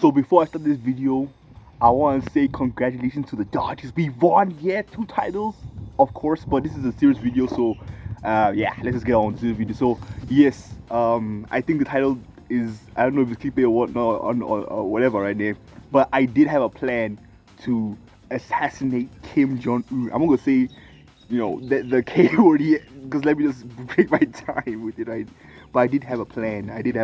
So before I start this video, I want to say congratulations to the Dodgers. We won, yeah, 2 titles, of course, but this is a serious video, so yeah, let's just get on to the video. So yes, I think the title is, I don't know if it's clickbait or whatnot or whatever right there, but I did have a plan to assassinate Kim Jong-un. I'm not gonna say, you know, the K word yet, because let me just break my time with it, right? But I did have a plan. I did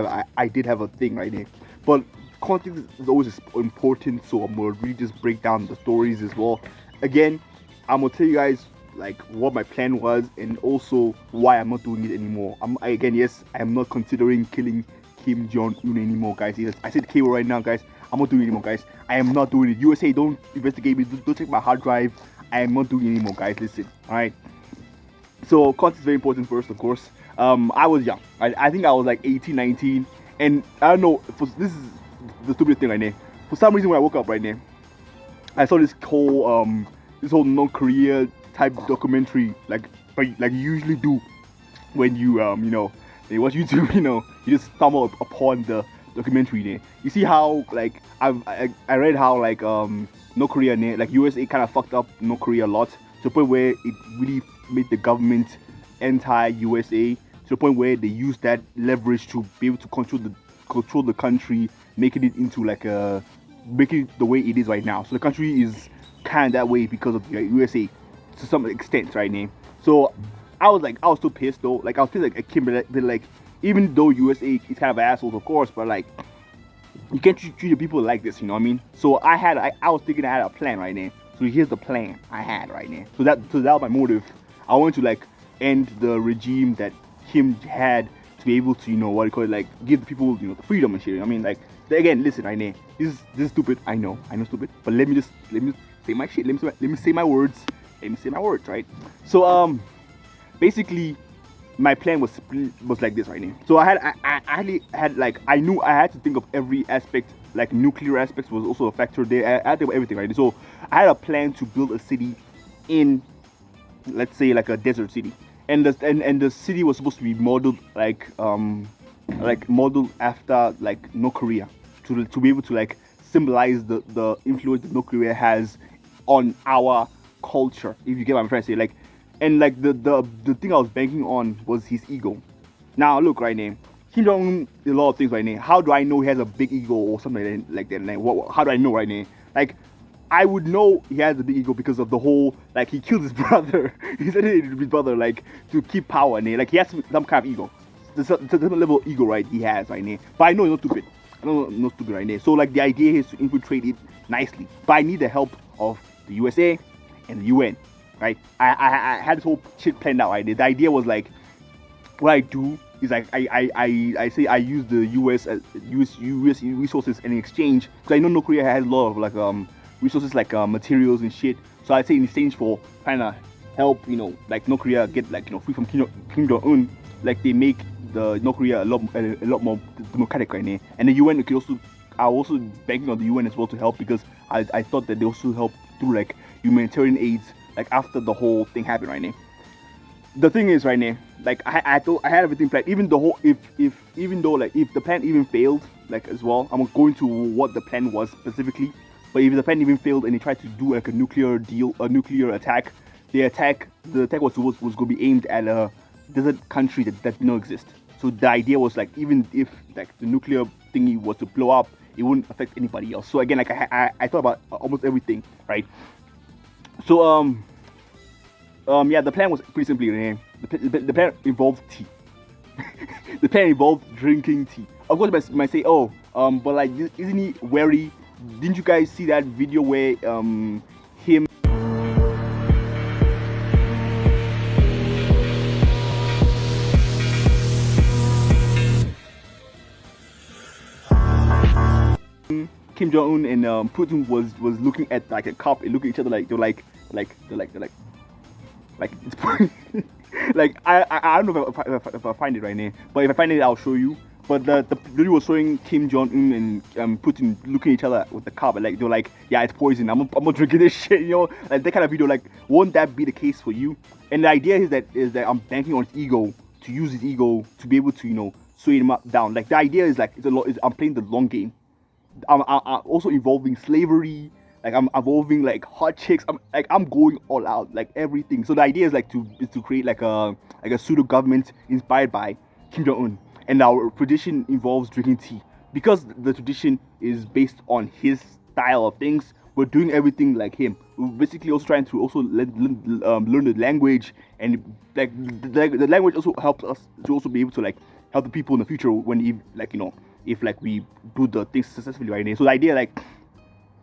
have a thing right there. But context is always important, so I'm gonna really just break down the stories as well. Again, I'm gonna tell you guys like what my plan was and also why I'm not doing it anymore. Yes, I'm not considering killing Kim Jong-un anymore, guys. Yes, I said K word right now, guys. I'm not doing it anymore, guys. I am not doing it. USA, don't investigate me. Don't check my hard drive. I am not doing it anymore, guys. Listen, all right. So context is very important first, of course. I was young. I think I was like 18, 19, and I don't know. This is the stupid thing right now. For some reason, when I woke up right now, I saw this whole North Korea type documentary, like you usually do when you you watch YouTube. You just stumble upon the documentary there. You see how like I read how like North Korea, like USA kind of fucked up North Korea a lot, to the point where it really made the government anti-USA, to the point where they used that leverage to be able to control the country, making it into making it the way it is right now. So the country is kind of that way because of the USA to some extent right now. So I was so pissed though. Like I was pissed like Kim, but like even though USA is kind of assholes, of course, but like you can't treat the people like this, you know what I mean? So I was thinking I had a plan right now. So here's the plan I had right now. So that was my motive. I wanted to like end the regime that Kim had, to be able to, like give the people, the freedom and shit. I mean, like, again, listen right now. This is stupid. I know stupid. But let me say my shit. Let me say my words. Right? So basically, my plan was like this right now. So I knew I had to think of every aspect. Like nuclear aspects was also a factor there. I had to think of everything right. So I had a plan to build a city in, let's say, like a desert city, and the city was supposed to be modeled modeled after like North Korea, to be able to like symbolize the influence that North Korea has on our culture, if you get what I'm trying to say. Like, and like the thing I was banking on was his ego. Now look right now, Kim Jong a lot of things right now. How do I know he has a big ego or something like that? Like, how do I know right now? Like, I would know he has a big ego because of the whole, like, he killed his brother. He said it to his brother, like, to keep power, and like he has some kind of ego. There's a different level of ego, right? He has right now. But I know he's not stupid. I know he's not stupid right now. So like the idea is to infiltrate it nicely. But I need the help of the USA and the UN, right? I had this whole shit planned out, right? The idea was like, what I do is like I say I use the US resources in exchange, because I know North Korea has a lot of like resources like materials and shit. So I say in exchange for trying to help, like North Korea get like free from Kim Jong-un, like they make the North Korea a lot more democratic right now. And the UN could also, I also banking on the UN as well to help, because I thought that they also help through like humanitarian aids, like after the whole thing happened right now. The thing is right now, like I had everything planned. Even the whole if the plan even failed, like as well, I'm going to what the plan was specifically. But if the plan even failed and they tried to do like a nuclear attack, the attack was going to be aimed at a desert country that did not exist. So the idea was like, even if like the nuclear thingy was to blow up, it wouldn't affect anybody else. So again, like I thought about almost everything, right? So yeah, the plan was pretty simply, the plan involved tea. The plan involved drinking tea. Of course, you might say, oh, but like, isn't he wary? Didn't you guys see that video where him Kim Jong-un and Putin was looking at like a cup and looking at each other like they're like it's like I don't know if I find it right now, but if I find it, I'll show you. But the video was showing Kim Jong-un and Putin looking at each other with the cup, and like they're like, yeah, it's poison. I'm not drinking this shit, like that kind of video. Like, won't that be the case for you? And the idea is that I'm banking on his ego, to use his ego to be able to sway him up down. Like the idea is like I'm playing the long game. I'm also involving slavery. Like I'm involving like hot chicks. I'm going all out, like everything. So the idea is to create like a pseudo government inspired by Kim Jong Un, and our tradition involves drinking tea because the tradition is based on his style of things. We're doing everything like him. We're basically also trying to also learn the language, and like the language also helps us to also be able to like help the people in the future when if like if like we do the things successfully right now. So the idea like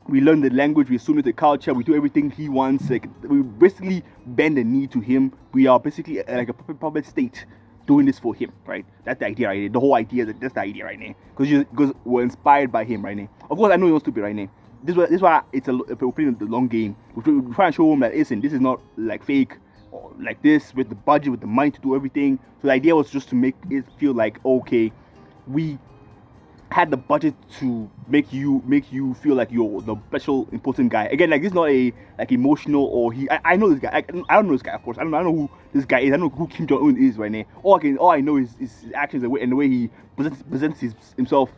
we learn the language, we assume the culture, we do everything he wants. Like we basically bend the knee to him. We are basically like a puppet state doing this for him, right? That's the idea right now. The whole idea that's the idea right now. Because we're inspired by him right now. Of course, I know he wants to be right now. This is why we're playing the long game. We're trying to show him that listen, this is not like fake or like this with the budget, with the money to do everything. So the idea was just to make it feel like okay, we had the budget to make you feel like you're the special important guy. Again, like this is not a like emotional or I know this guy. I don't know this guy, of course. I don't know who this guy is. I don't know who Kim Jong Un is right now. All I know is his actions and the way he presents himself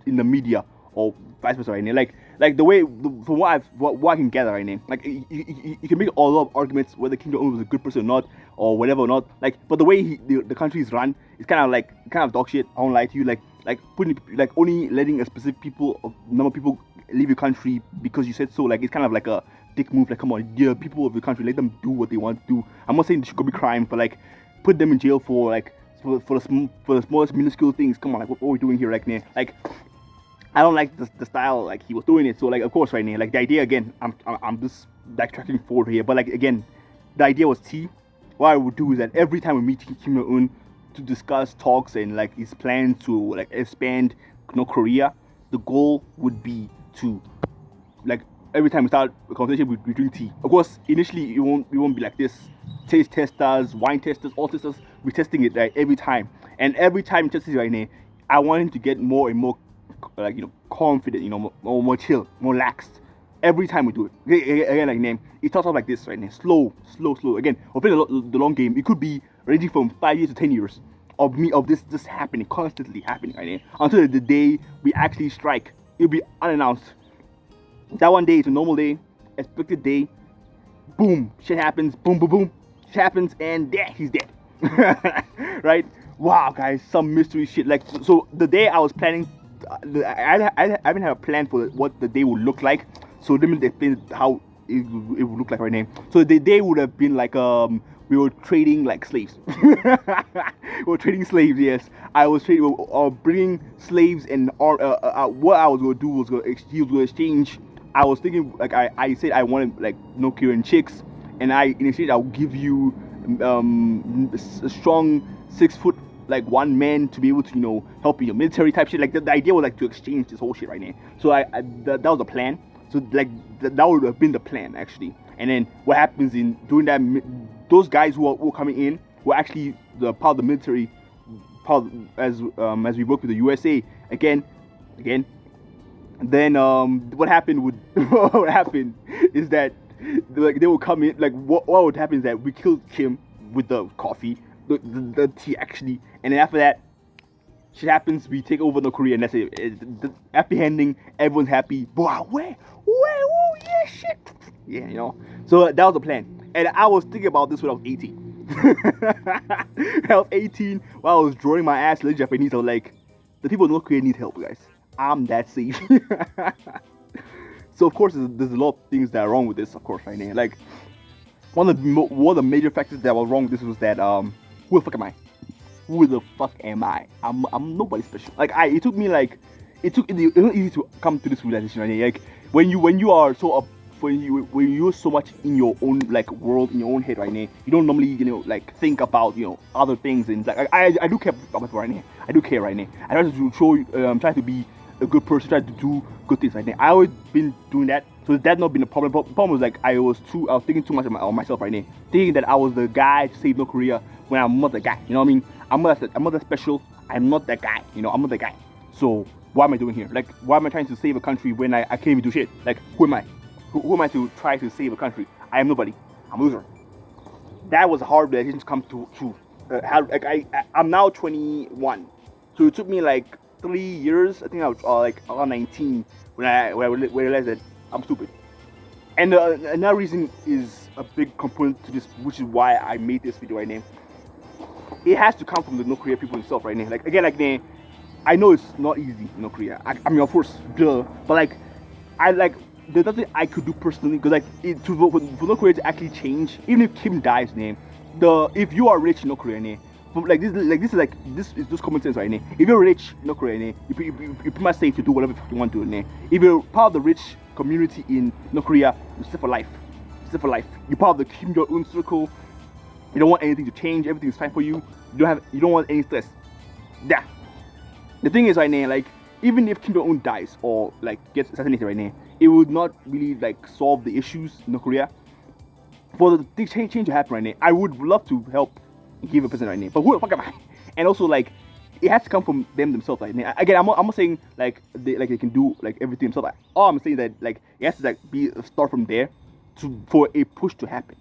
in the media or vice versa right now. Like the way from what I can gather right now. Like you can make a lot of arguments whether Kim Jong Un was a good person or not or whatever or not. Like but the way the country is run, it's kind of dog shit. I won't lie to you. Like putting like only letting a specific number of people leave your country because you said so. Like it's kind of like a dick move. Like come on, the people of the country, let them do what they want to do. I'm not saying this should be crime, but like put them in jail for like for the smallest minuscule things. Come on, like what are we doing here right now? Like I don't like the style like he was doing it. So like of course right now, like the idea again, I'm just backtracking forward here. But like again, the idea was T. What I would do is that every time we meet Kim Jong Un to discuss talks and like his plan to like expand Korea, the goal would be to like every time we start a conversation we drink tea. Of course, initially it won't be like this. Taste testers, wine testers, all testers, we're testing it right every time. And every time we test it right now, I want him to get more and more like confident, more chill, more laxed. Every time we do it, again, like name, it starts off like this right now, slow. Again, we're playing the long game. It could be ranging from 5 years to 10 years of this just happening, constantly happening right now, until the day we actually strike. It'll be unannounced. That one day is a normal day, expected day. Boom, shit happens. Boom, shit happens, and there he's dead. Right? Wow, guys, some mystery shit. Like so, the day I was planning, I haven't had a plan for what the day would look like. So let me explain how it would look like right now. So the day would have been like we were trading like slaves. We were trading slaves. Yes, I was bringing slaves, and what I was gonna do was he was gonna exchange. I was thinking like I said I wanted like no Korean chicks, and in exchange I'll give you a strong 6 foot like one man to be able to help in your military type shit. Like the idea was like to exchange this whole shit right now. So that was the plan. So like that would have been the plan actually. And then what happens in doing that? Those guys who were coming in were actually the part of the military, as we work with the USA again. Then what happened is that like they would come in. Like what would happen is that we killed Kim with the coffee, the tea actually, and then after that, shit happens. We take over North Korea, and that's it. Happy ending. Everyone's happy. Wow, where? Oh yeah, shit. Yeah, So that was the plan, and I was thinking about this when I was 18. I was 18 while I was drawing my ass learning Japanese. I was like, the people in North Korea need help, guys. I'm that safe. So of course, there's a lot of things that are wrong with this. Of course, right now, like one of the major factors that was wrong with this was that who the fuck am I? Who the fuck am I? I'm nobody special. Like it took it was easy to come to this realization right now. Like when you are so up. When you're so much in your own like world, in your own head right now, you don't normally like think about other things. And like I do care about people right now. I do care right now. I try to show try to be a good person, try to do good things right now. I always been doing that, so that's not been a problem. The problem was like I was thinking too much on myself right now, thinking that I was the guy to save North Korea when I'm not the guy. You know what I mean? I'm not that special. I'm not that guy. I'm not the guy. So what am I doing here? Like why am I trying to save a country when I can't even do shit? Like who am I? Who am I to try to save a country? I am nobody. I'm a loser. That was a hard decision to come to. I'm now 21, so it took me like 3 years. I think I was like around 19 when I realized that I'm stupid. And another reason is a big component to this, which is why I made this video right now. It has to come from the North Korea people themselves right now. Like again, like I know it's not easy in North Korea. I mean, of course, duh. But like, I like there's nothing I could do personally because like for North Korea to actually change, even if Kim dies, name if you are rich in North Korea, like this is just common sense right now. If you're rich in North Korea, you pretty much safe to do whatever you want to do. If you're part of the rich community in North Korea, you're set for life. Set for life. You're part of the Kim Jong Un circle. You don't want anything to change. Everything is fine for you. You don't want any stress. Yeah. The thing is right now, like even if Kim Jong Un dies or like gets assassinated right now, it would not really like solve the issues in North Korea. For the change to happen right now, I would love to help give a president right now. But who the fuck am I? And also like it has to come from them themselves right now. Again, I'm not saying like they can do like everything themselves. Like, all I'm saying that like it has to like be a start from there for a push to happen.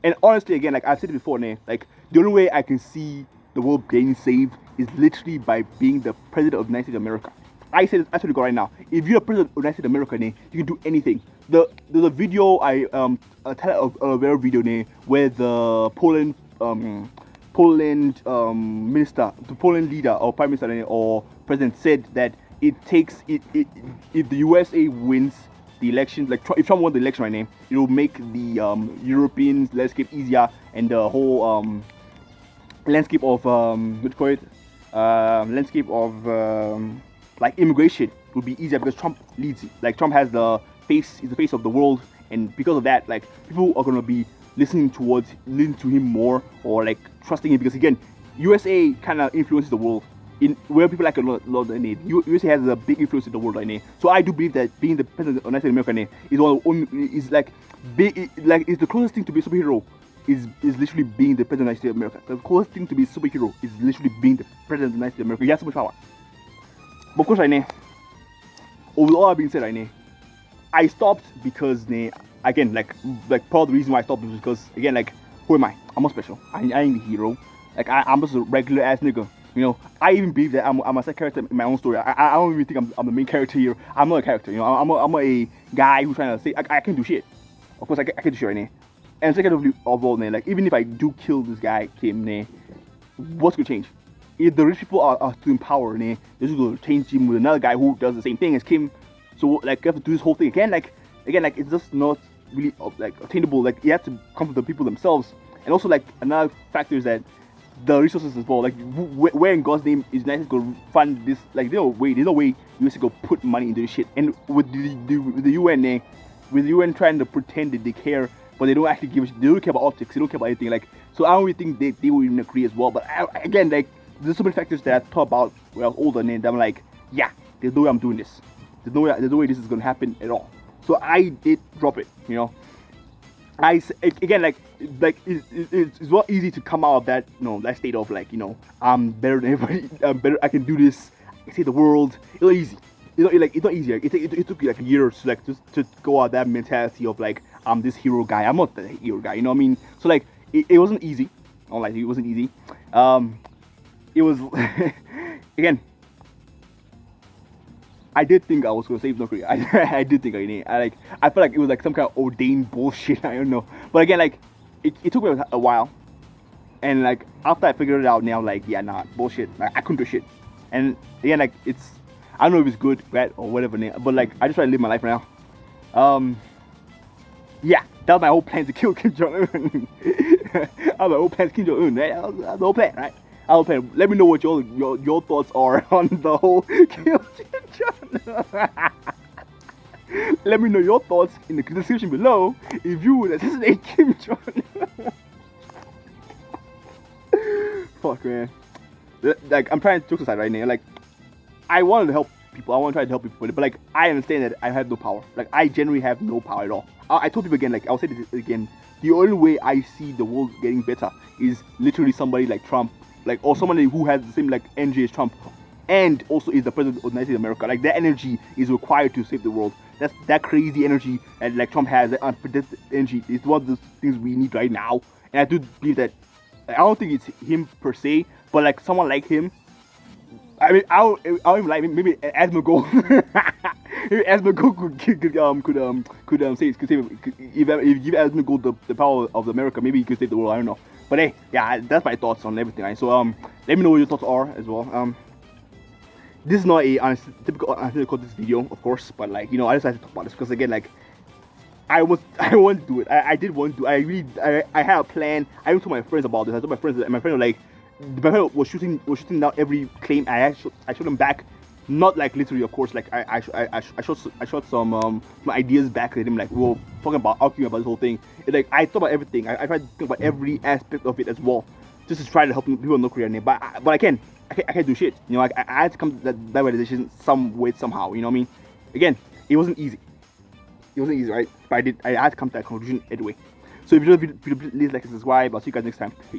And honestly, again, like I've said it before, like the only way I can see the world getting saved is literally by being the president of the United States of America. I said to go right now. If you're president of the United States of America, you can do anything. There's a video a very video where the Poland minister, the Poland leader or prime minister or president said that it takes if the USA wins the election, like if Trump won the election right now, it will make the European landscape easier and the whole landscape of what you call it, landscape of like immigration would be easier because Trump leads it. Like Trump has the face of the world, and because of that, like people are gonna be listening to him more or like trusting him because again, USA kind of influences the world in where people like a lot of need. USA has a big influence in the world right now. So I do believe that being the president of the United States of America is one of the only, is like big, like is the closest thing to be a superhero. Is literally being the president of the United States of America. The closest thing to be a superhero is literally being the president of the United States of America. He has so much power. But of course, right now, with all that being said, right now, I stopped because again, like part of the reason why I stopped is because again, like who am I? I'm not special. I ain't the hero. Like I'm just a regular ass nigga. You know, I even believe that I'm a side character in my own story. I don't even think I'm the main character here. I'm not a character. You know, I'm a guy who's trying to say I can do shit. Of course, I can do shit right now. And second of all, like even if I do kill this guy, Kim, what's gonna change? If the rich people are still in power, this is gonna change him with another guy who does the same thing as Kim. So like you have to do this whole thing again. Like it's just not really like attainable. Like it has to come from the people themselves. And also like another factor is that the resources as well. Like where in God's name is United going to fund this? Like there's no way US go put money into this shit. And with the UN, with the UN trying to pretend that they care, but they don't actually they don't care about optics. They don't care about anything. Like so, I don't really think they will even agree as well. But again, like there's so many factors that I thought about when I was older, and I'm like, yeah, there's no way I'm doing this. There's no way this is gonna happen at all. So I did drop it. You know, again like it's not easy to come out of that that state of like I'm better than everybody. I'm better. I can do this. I can save the world. It's not easy. It's not easier. It took me like a year to like just to go out of that mentality of like I'm this hero guy. I'm not the hero guy. You know what I mean? So like it wasn't easy. I don't like it wasn't easy. It was again. I did think I was gonna save North Korea. I did think I felt like it was like some kind of ordained bullshit. I don't know. But again, like it took me a while, and like after I figured it out now, like yeah, nah, bullshit. Like, I couldn't do shit. And again, like I don't know if it's good, bad, or whatever, but like I just try to live my life now. Yeah, that was my whole plan to kill Kim Jong Un. That was my whole plan to kill Kim Jong Un, right? That was the whole plan, right? Let me know what your thoughts are on the whole kill Kim Jong Un. Let me know your thoughts in the description below if you would assassinate Kim Jong Un. Fuck, man. Like I'm trying to joke aside right now. Like I wanted to help people. I want to try to help people, but like I understand that I have no power. Like I generally have no power at all. I told people again. Like I'll say this again. The only way I see the world getting better is literally somebody like Trump, like or somebody who has the same like energy as Trump, and also is the president of the United States of America. Like that energy is required to save the world. That's that crazy energy that like Trump has. That unpredictable energy is one of the things we need right now. And I do believe that. I don't think it's him per se, but like someone like him. I mean, I would like maybe Asmongold. Maybe Asmongold could save if you give Asmongold the power of America, maybe he could save the world. I don't know. But hey, yeah, that's my thoughts on everything. Right? So let me know what your thoughts are as well. This is not a typical this video, of course, but like, you know, I decided to talk about this because again, like, I want to do it. I did want to. I had a plan. I even told my friends about this. I told my friends, and my friend was like, my friend was shooting down every claim. I showed them back, not like literally, of course. Like I shot some ideas back at him. Like we were arguing about this whole thing. It's like I thought about everything. I tried to think about every aspect of it as well, just to try to help people know Korean name. But I can't do shit. You know, like I had to come to that realization some way somehow. You know what I mean? Again, it wasn't easy. It wasn't easy, right? But I had to come to that conclusion anyway. So if you enjoyed the video, please like and subscribe. I'll see you guys next time. Peace.